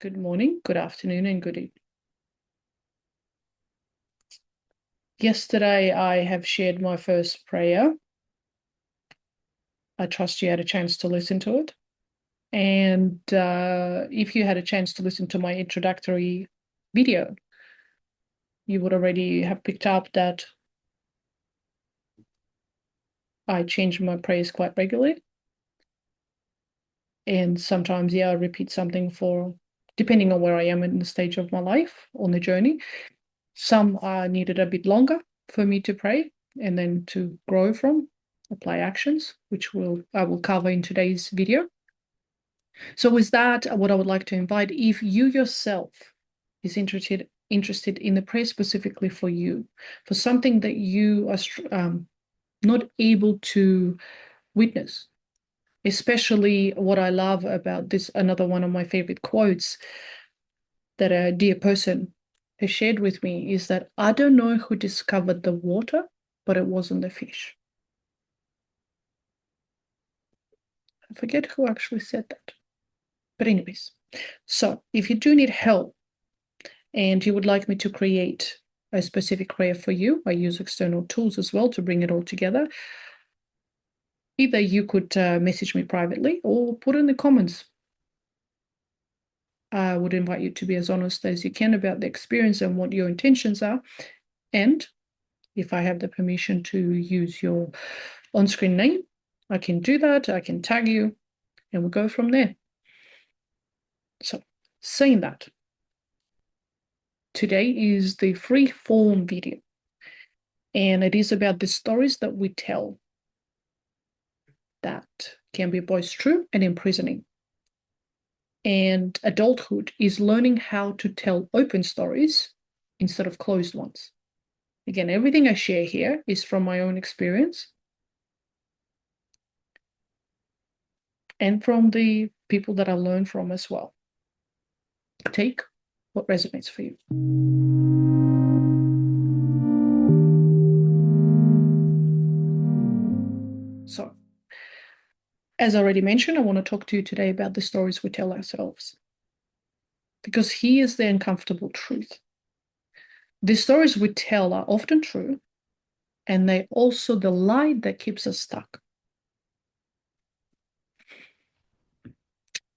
Good morning, good afternoon, and good evening. Yesterday, I have shared my first prayer. I trust you had a chance to listen to it. And if you had a chance to listen to my introductory video, you would already have picked up that I change my prayers quite regularly. And sometimes, I repeat something depending on where I am in the stage of my life on the journey. Some needed a bit longer for me to pray and then to grow from, apply actions, which I will cover in today's video. So with that, what I would like to invite, if you yourself is interested in the prayer specifically for you, for something that you are not able to witness, especially what I love about this, another one of my favorite quotes that a dear person has shared with me is that I don't know who discovered the water, but it wasn't the fish. I forget who actually said that. But anyways, so if you do need help and you would like me to create a specific prayer for you, I use external tools as well to bring it all together. Either you could message me privately or put in the comments. I would invite you to be as honest as you can about the experience and what your intentions are. And if I have the permission to use your on-screen name, I can do that. I can tag you and we'll go from there. So saying that, today is the free form video, and it is about the stories that we tell that can be both true and imprisoning. And adulthood is learning how to tell open stories instead of closed ones. Again, everything I share here is from my own experience and from the people that I learn from as well. Take what resonates for you. So, as I already mentioned, I want to talk to you today about the stories we tell ourselves. Because here's the uncomfortable truth. The stories we tell are often true, and they're also the lie that keeps us stuck.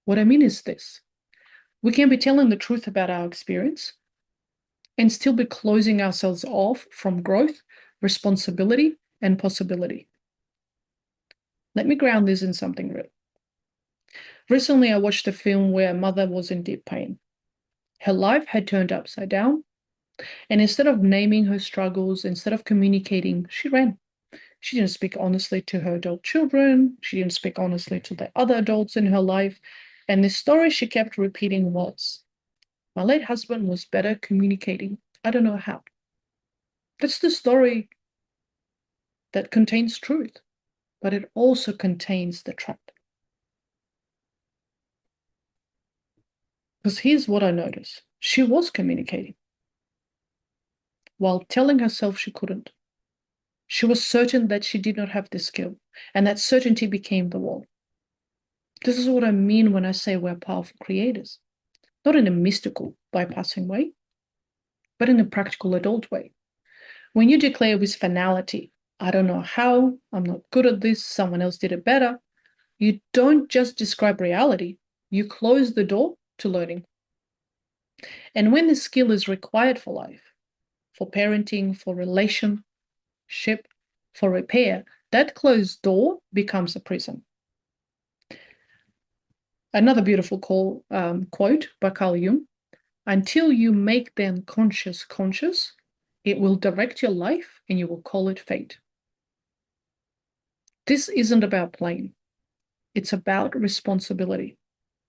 What I mean is this. We can be telling the truth about our experience and still be closing ourselves off from growth, responsibility, and possibility. Let me ground this in something real. Recently, I watched a film where a mother was in deep pain. Her life had turned upside down, and instead of naming her struggles, instead of communicating, she ran. She didn't speak honestly to her adult children. She didn't speak honestly to the other adults in her life. And the story she kept repeating was, my late husband was better communicating. I don't know how. That's the story that contains truth, but it also contains the trap. Because here's what I noticed. She was communicating while telling herself she couldn't. She was certain that she did not have the skill, and that certainty became the wall. This is what I mean when I say we're powerful creators, not in a mystical, bypassing way, but in a practical adult way. When you declare with finality, I don't know how, I'm not good at this, someone else did it better, you don't just describe reality, you close the door to learning. And when the skill is required for life, for parenting, for relationship, for repair, that closed door becomes a prison. Another beautiful quote by Carl Jung, until you make the unconscious conscious, it will direct your life and you will call it fate. This isn't about playing. It's about responsibility.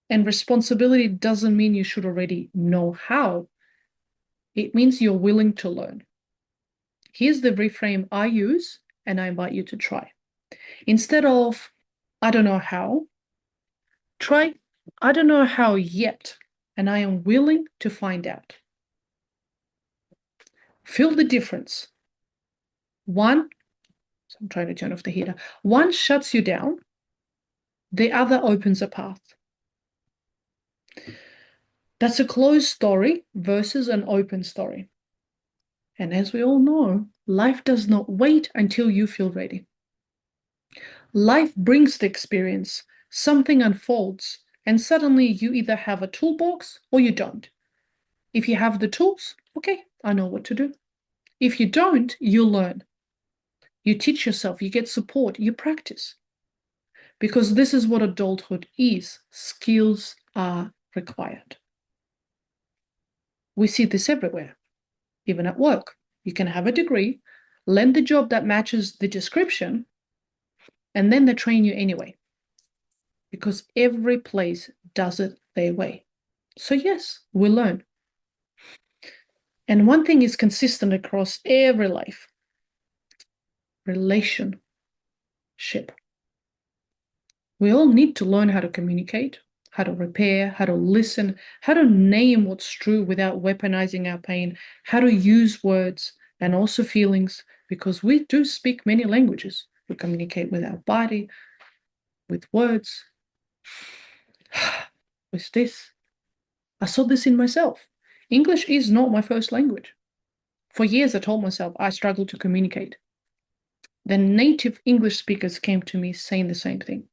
And responsibility doesn't mean you should already know how. It means you're willing to learn. Here's the reframe I use, and I invite you to try. Instead of, I don't know how, try, I don't know how yet, and I am willing to find out. Feel the difference. One, so I'm trying to turn off the heater. One shuts you down, the other opens a path. That's a closed story versus an open story. And as we all know, life does not wait until you feel ready. Life brings the experience, something unfolds, and suddenly you either have a toolbox or you don't. If you have the tools, okay, I know what to do. If you don't, you learn. You teach yourself, you get support, you practice. Because this is what adulthood is. Skills are required. We see this everywhere, even at work. You can have a degree, land the job that matches the description, and then they train you anyway. Because every place does it their way. So, yes, we learn. And one thing is consistent across every life: relationship. We all need to learn how to communicate, how to repair, how to listen, how to name what's true without weaponizing our pain, how to use words and also feelings, because we do speak many languages. We communicate with our body, with words, with this. I saw this in myself. English is not my first language. For years, I told myself I struggle to communicate. Then native English speakers came to me saying the same thing.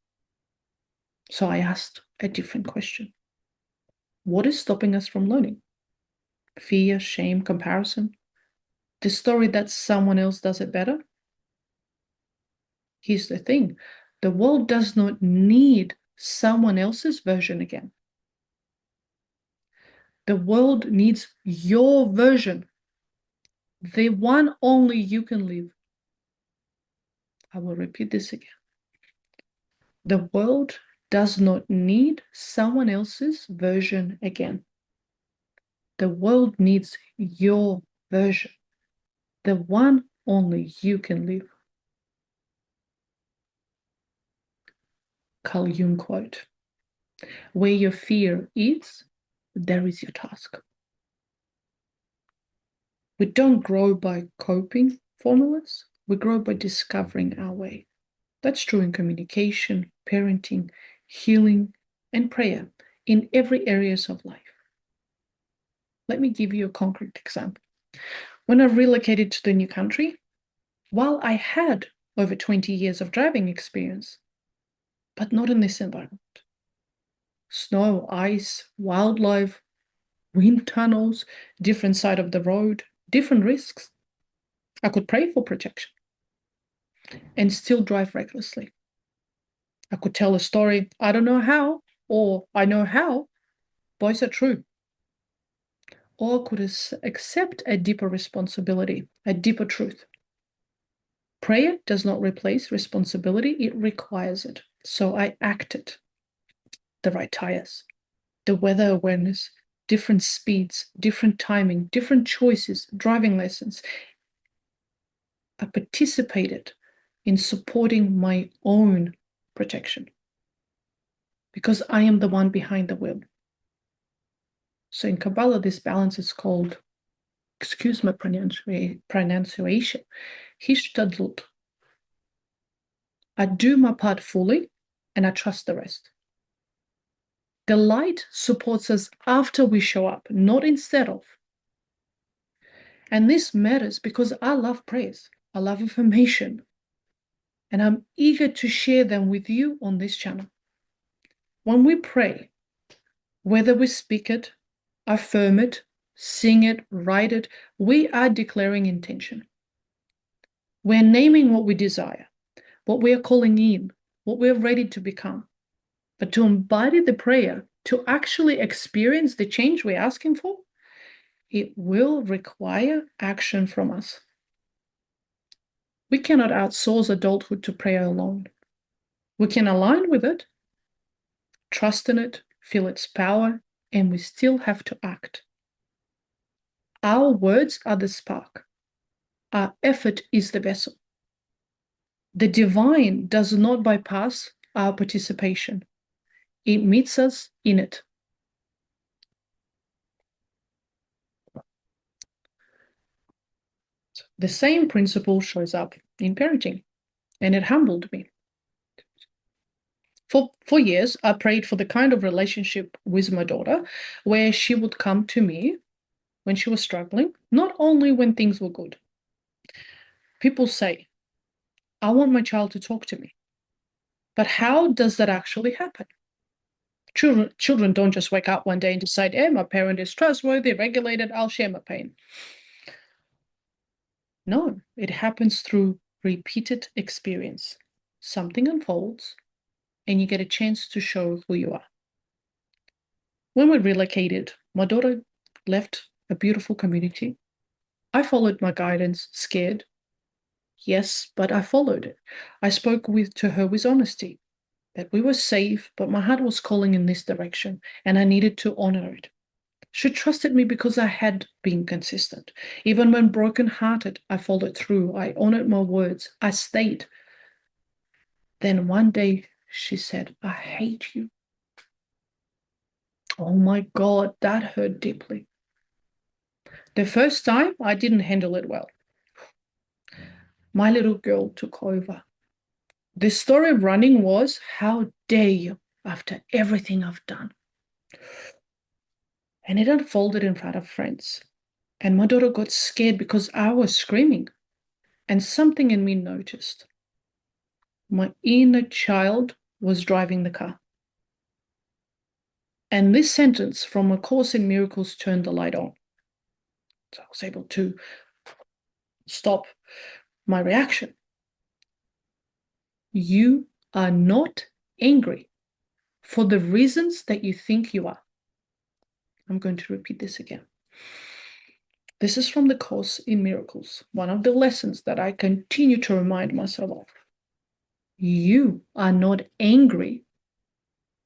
So I asked a different question. What is stopping us from learning? Fear, shame, comparison? The story that someone else does it better? Here's the thing. The world does not need someone else's version again. The world needs your version, the one only you can live. I will repeat this again. The world does not need someone else's version again. The world needs your version, the one only you can live. Carl Jung quote. Where your fear is, there is your task. We don't grow by coping formulas, we grow by discovering our way. That's true in communication, parenting, healing, and prayer, in every areas of life. Let me give you a concrete example. When I relocated to the new country, while I had over 20 years of driving experience, but not in this environment. Snow, ice, wildlife, wind tunnels, different side of the road, different risks. I could pray for protection and still drive recklessly. I could tell a story, I don't know how, or I know how, both are true. Or I could accept a deeper responsibility, a deeper truth. Prayer does not replace responsibility, it requires it. So I acted. The right tires, the weather awareness, different speeds, different timing, different choices, driving lessons. I participated in supporting my own protection because I am the one behind the wheel. So in Kabbalah, this balance is called, excuse my pronunciation, hishtadlut. I do my part fully and I trust the rest. The light supports us after we show up, not instead of. And this matters because I love praise, I love information, and I'm eager to share them with you on this channel. When we pray, whether we speak it, affirm it, sing it, write it, we are declaring intention. We're naming what we desire, what we are calling in, what we're ready to become. But to embody the prayer, to actually experience the change we're asking for, it will require action from us. We cannot outsource adulthood to prayer alone. We can align with it, trust in it, feel its power, and we still have to act. Our words are the spark. Our effort is the vessel. The divine does not bypass our participation. It meets us in it. The same principle shows up in parenting, and it humbled me. For years, I prayed for the kind of relationship with my daughter where she would come to me when she was struggling, not only when things were good. People say, I want my child to talk to me. But how does that actually happen? Children don't just wake up one day and decide, hey, my parent is trustworthy, regulated, I'll share my pain. No, it happens through repeated experience. Something unfolds, and you get a chance to show who you are. When we relocated, my daughter left a beautiful community. I followed my guidance, scared. Yes, but I followed it. I spoke to her with honesty that we were safe, but my heart was calling in this direction, and I needed to honor it. She trusted me because I had been consistent. Even when broken-hearted, I followed through. I honored my words. I stayed. Then one day she said, I hate you. Oh my God, that hurt deeply. The first time, I didn't handle it well. My little girl took over. The story running was, how dare you, after everything I've done. And it unfolded in front of friends. And my daughter got scared because I was screaming. And something in me noticed. My inner child was driving the car. And this sentence from A Course in Miracles turned the light on. So I was able to stop my reaction. You are not angry for the reasons that you think you are. I'm going to repeat this again. This is from the Course in Miracles, one of the lessons that I continue to remind myself of. You are not angry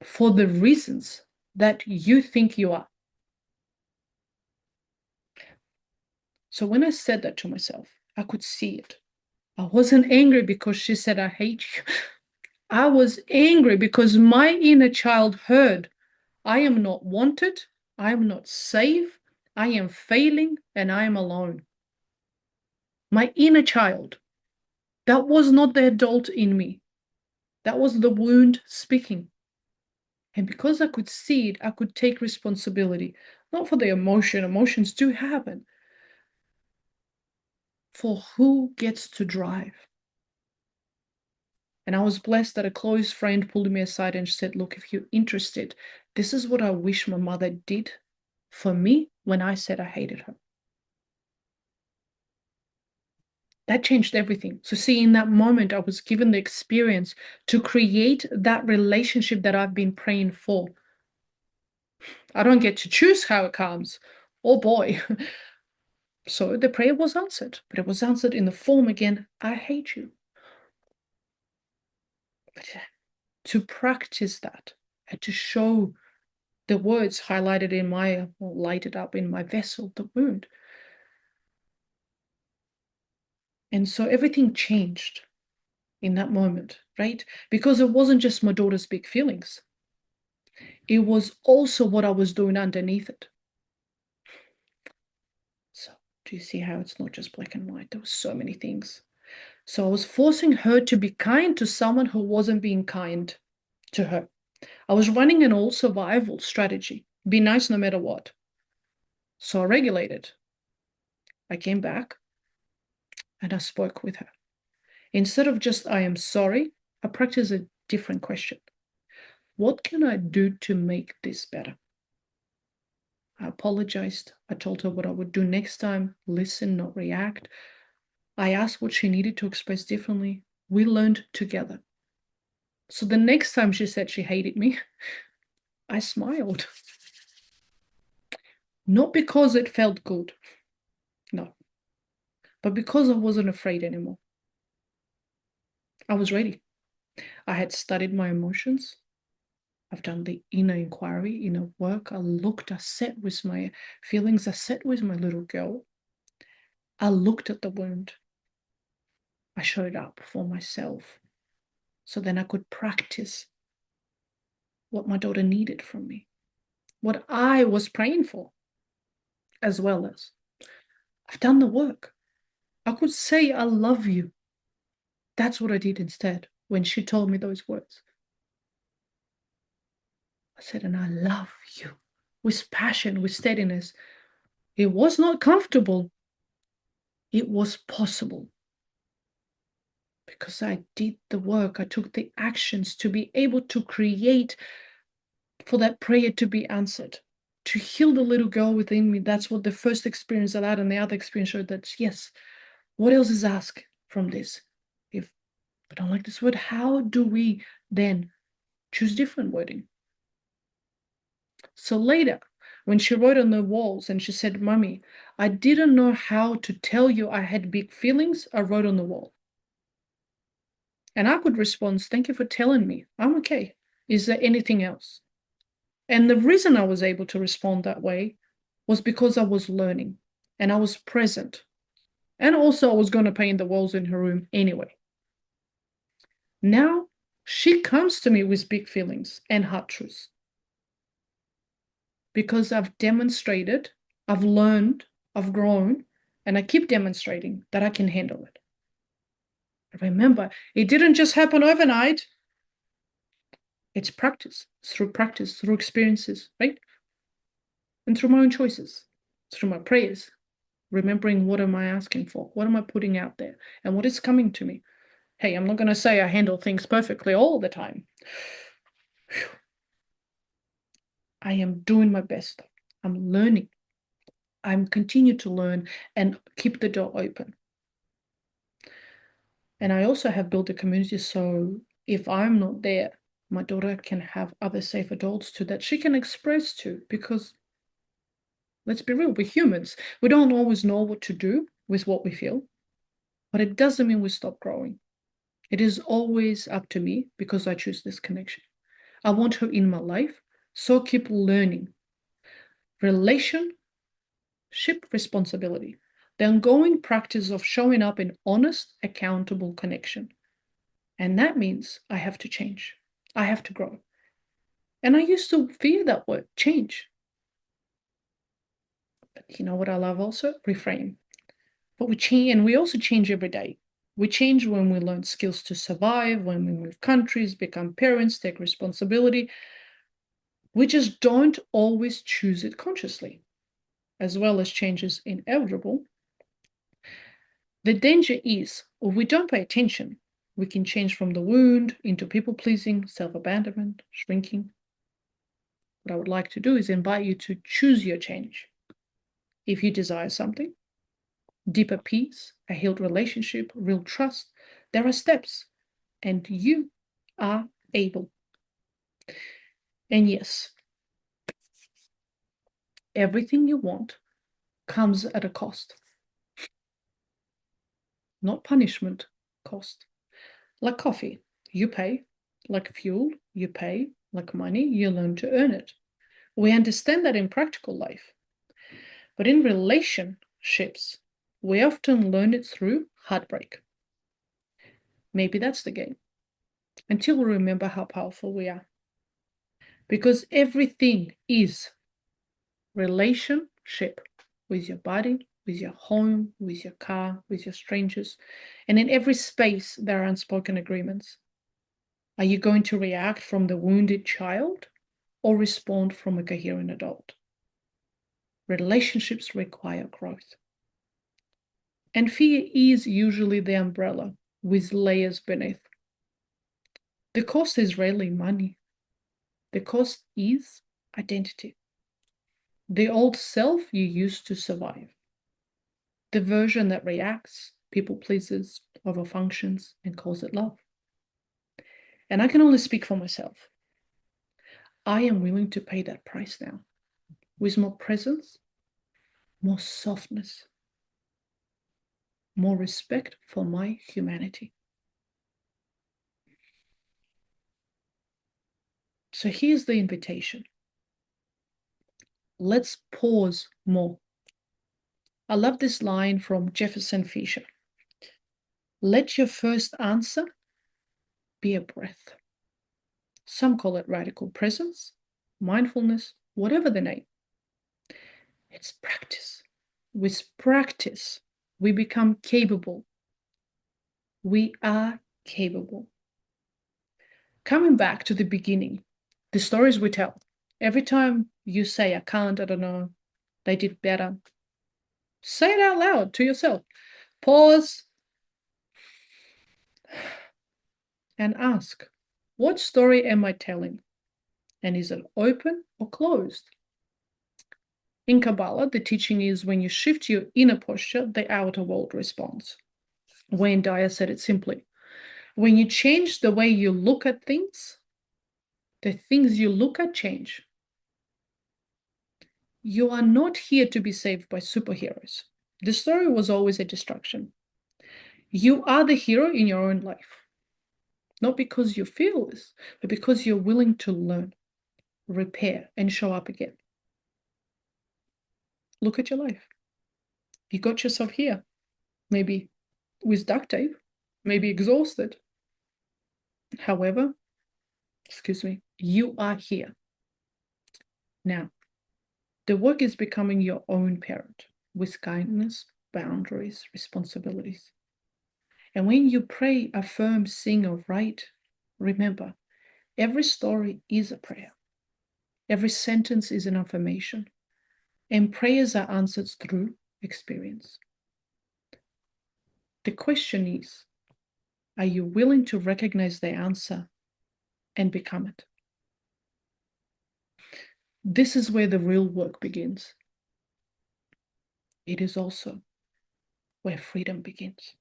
for the reasons that you think you are. So when I said that to myself, I could see it. I wasn't angry because she said, I hate you. I was angry because my inner child heard, I am not wanted, I am not safe, I am failing, and I am alone. My inner child, that was not the adult in me. That was the wound speaking. And because I could see it, I could take responsibility, not for the emotion, emotions do happen, for who gets to drive. And I was blessed that a close friend pulled me aside and said, look, if you're interested, this is what I wish my mother did for me when I said I hated her. That changed everything. So see, in that moment, I was given the experience to create that relationship that I've been praying for. I don't get to choose how it comes. Oh boy. So the prayer was answered, but it was answered in the form again, I hate you. But to practice that and to show the words highlighted in my, or lighted up in my vessel, the wound. And so everything changed in that moment, right? Because it wasn't just my daughter's big feelings. It was also what I was doing underneath it. So do you see how it's not just black and white? There were so many things. So I was forcing her to be kind to someone who wasn't being kind to her. I was running an all survival strategy. Be nice no matter what. So I regulated. I came back and I spoke with her. Instead of just, I am sorry, I practiced a different question. What can I do to make this better? I apologized. I told her what I would do next time. Listen, not react. I asked what she needed to express differently. We learned together. So the next time she said she hated me, I smiled. Not because it felt good, no, but because I wasn't afraid anymore. I was ready. I had studied my emotions. I've done the inner inquiry, inner work. I looked, I sat with my feelings. I sat with my little girl. I looked at the wound. I showed up for myself. So then I could practice what my daughter needed from me, what I was praying for, as well as I've done the work. I could say, I love you. That's what I did instead when she told me those words. I said, and I love you with passion, with steadiness. It was not comfortable. It was possible because I did the work. I took the actions to be able to create for that prayer to be answered, to heal the little girl within me. That's what the first experience I had, and the other experience showed that, yes, what else is asked from this? If I don't like this word, how do we then choose different wording? So later, when she wrote on the walls and she said, Mummy, I didn't know how to tell you I had big feelings, I wrote on the wall. And I could respond, thank you for telling me. I'm okay. Is there anything else? And the reason I was able to respond that way was because I was learning and I was present. And also, I was going to paint the walls in her room anyway. Now, she comes to me with big feelings and hard truths because I've demonstrated, I've learned, I've grown, and I keep demonstrating that I can handle it. Remember, it didn't just happen overnight. It's practice, through experiences, right? And through my own choices, through my prayers, remembering what am I asking for? What am I putting out there? And what is coming to me? Hey, I'm not going to say I handle things perfectly all the time. I am doing my best. I'm learning. I'm continue to learn and keep the door open. And I also have built a community so if I'm not there, my daughter can have other safe adults too that she can express to, because let's be real, we're humans. We don't always know what to do with what we feel, but it doesn't mean we stop growing. It is always up to me because I choose this connection. I want her in my life, so keep learning. Relationship responsibility, the ongoing practice of showing up in honest, accountable connection. And that means I have to change. I have to grow. And I used to fear that word, change. But you know what I love also? Reframe. But we change, and we also change every day. We change when we learn skills to survive, when we move countries, become parents, take responsibility. We just don't always choose it consciously. As well as change is inevitable, the danger is, if we don't pay attention, we can change from the wound into people-pleasing, self-abandonment, shrinking. What I would like to do is invite you to choose your change. If you desire something, deeper peace, a healed relationship, real trust, there are steps, and you are able. And yes, everything you want comes at a cost. Not punishment, cost. Like coffee, you pay. Like fuel, you pay. Like money, you learn to earn it. We understand that in practical life. But in relationships, we often learn it through heartbreak. Maybe that's the game. Until we remember how powerful we are. Because everything is relationship with your body, with your home, with your car, with your strangers. And in every space, there are unspoken agreements. Are you going to react from the wounded child or respond from a coherent adult? Relationships require growth. And fear is usually the umbrella with layers beneath. The cost is rarely money. The cost is identity. The old self you used to survive. The version that reacts, people pleases, overfunctions, and calls it love. And I can only speak for myself. I am willing to pay that price now with more presence, more softness, more respect for my humanity. So here's the invitation. Let's pause more. I love this line from Jefferson Fisher. Let your first answer be a breath. Some call it radical presence, mindfulness, whatever the name. It's practice. With practice, we become capable. We are capable. Coming back to the beginning, the stories we tell. Every time you say, I can't, I don't know, they did better, say it out loud to yourself. Pause and ask, what story am I telling? And is it open or closed? In Kabbalah, the teaching is when you shift your inner posture, the outer world responds. Wayne Dyer said it simply. When you change the way you look at things, the things you look at change. You are not here to be saved by superheroes. The story was always a distraction. You are the hero in your own life. Not because you feel this, but because you're willing to learn, repair, and show up again. Look at your life. You got yourself here, maybe with duct tape, maybe exhausted. However, you are here. Now, the work is becoming your own parent with kindness, boundaries, responsibilities. And when you pray, affirm, sing, or write, remember, every story is a prayer. Every sentence is an affirmation. And prayers are answered through experience. The question is, are you willing to recognize the answer and become it? This is where the real work begins. It is also where freedom begins.